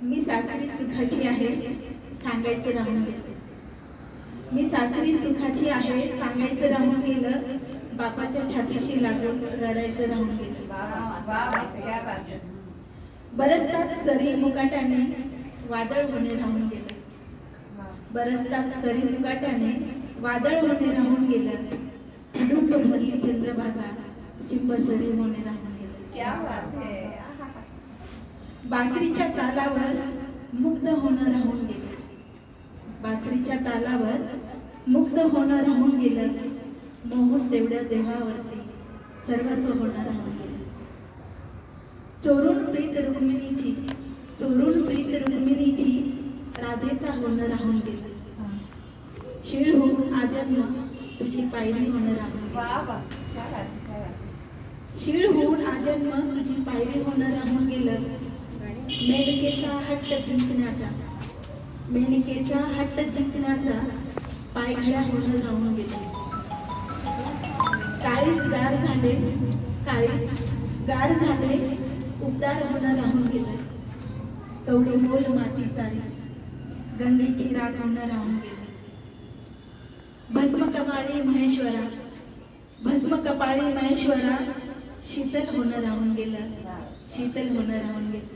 मी सासरी सुखाची आहे सांगायचं राहून गेलं. मी सासरी सुखाची आहे सांगायचं राहून गेलं. बापाच्या छातीशी लागून रडायचं राहून गेलं. बरसतात सरी मुकाट्याने वादळ होणे राहून गेलं. बरसतात सरी मुकाट्याने वादळ होणे राहून गेलं. तुडुंब भरली चंद्रभागा चिंबसरी होणे राहून गेलं. बासरीच्या तालावर मुग्ध होणं राहून गेलं. बासरीच्या तालावर मुग्ध होणं राहून गेलं. मोहून तेवढ्या देहावरती सर्वस्व होणं राहून गेलं. चोरून प्रीत रुक्मिणीची चोरून प्रीत रुक्मिणीची राधेचा होणं राहून गेलं. शीळ होऊन आजन्म तुझी पायरी होणं राहून गेलं. शीळ होऊन आजन्म तुझी पायरी होणं राहून गेलं. मेनकेचा हट्ट जिंकण्याचा मेनकेचा हट्ट जिंकण्याचा पायघड्या होणं राहून गेलं. काळीच गार झाले काळीच गार झाले उबदार होणं राहून गेलं. कवडी मोल माती सारी गंगेची राख होणं राहून गेलं. भस्म कपाळी महेश्वरा भस्म कपाळी महेश्वरा शीतल होणं राहून गेलं. शीतल होणं राहून गेलं.